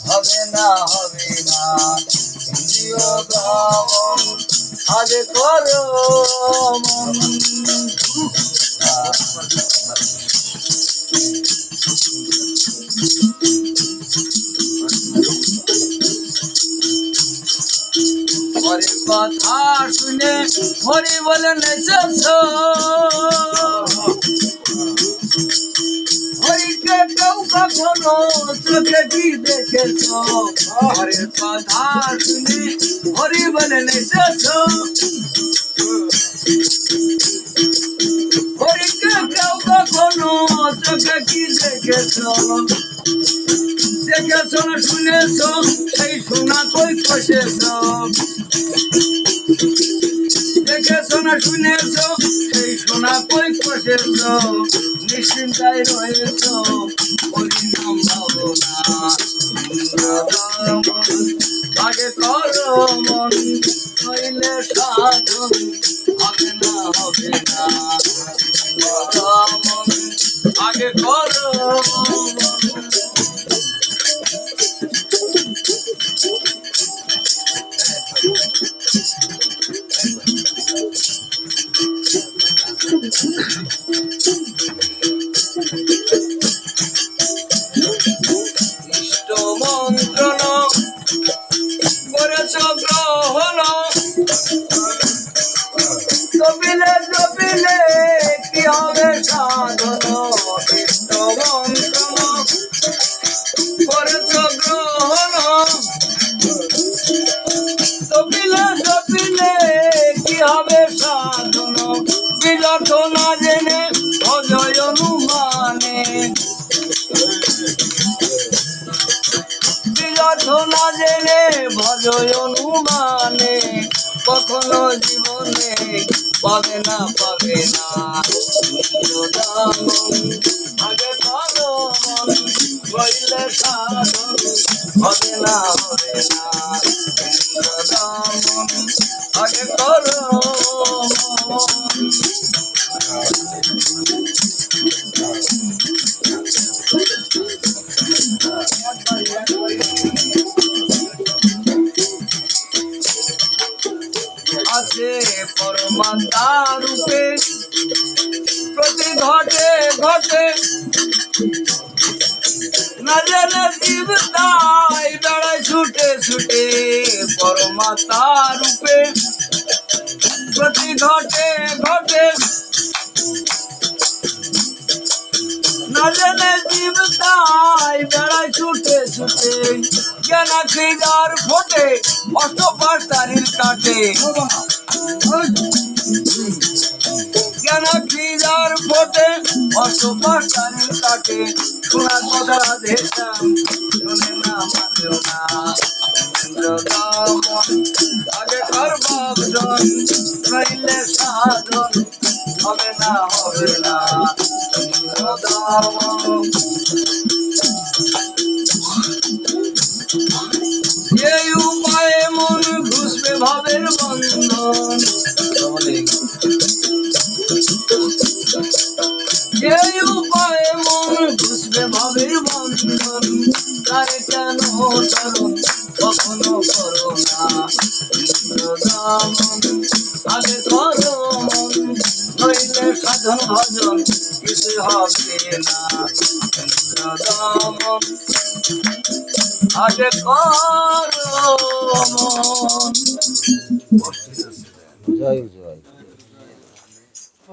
সাধন হবে না ইন্দ্রিয় দমন আজ করো মন। হরি কথা শুনে হরি বলে নেচেছ, হরিকে কেউ কখনো চোখে কি দেখেছ? হরির কথা শুনে হরি বলে নেচেছ, হরিকে কেউ কখনো চোখে কি দেখেছ? দেখেছ না শুনেছ সেই শোনা কই কষেছ? দেখেছ না শুনেছ সেই শোনা কই কষেছ? নিশ্চিন্তায় রয়েছ হরি নাম ভাবনা আগে করো মন, নইলে সাধন হবে না মন আগে করো মন। ইষ্ট মন্ত্রণ করেছ গ্রহণ, জপিলে কি হবে সাধন? ইষ্ট মন্ত্রণ করেছ গ্রহণ, জপিলে কি হবে সাধন? বিলক্ষ না জেনে অজয় অনুমানে, বিলক্ষ না জেনে ভজয় অনুমানে, কখনো জীবনে পাবে না আগে করো মন, হইলে সাধন হবে না ইন্দ্রদমন আগে করো মন। আছে পরমাত্মা রূপে প্রতি ঘটে না জেনে জীব তাই বেড়ায় ছুটে পরমাত্মা রূপে প্রতি ঘটে না জেনে জীব তাই বেড়ায় ছুটে জ্ঞান ক্রীড়ার ফোটে অষ্টপাশ তারির কাটে, জ্ঞান ক্রীড়ার ফোটে অষ্টপাশ তারির কাটে। শোনার কথা দেখতাম শুনে না মানেও না ইন্দ্রদমন আগে কর ভাবজন, নইলে সাধন হবে না ইন্দ্রদমন। এই উপায়ে মন ঘুষবে ভাবের বন্ধন, এই উপায়ে মন ঘুষবে ভাবের বন্ধন, তাই কেন চরণ কখনো করো না ইন্দ্রদমন আগে করো মন, নইলে সাধন ভজন কিছু হবে না ইন্দ্রদমন আগে করো মন। জয় জয়।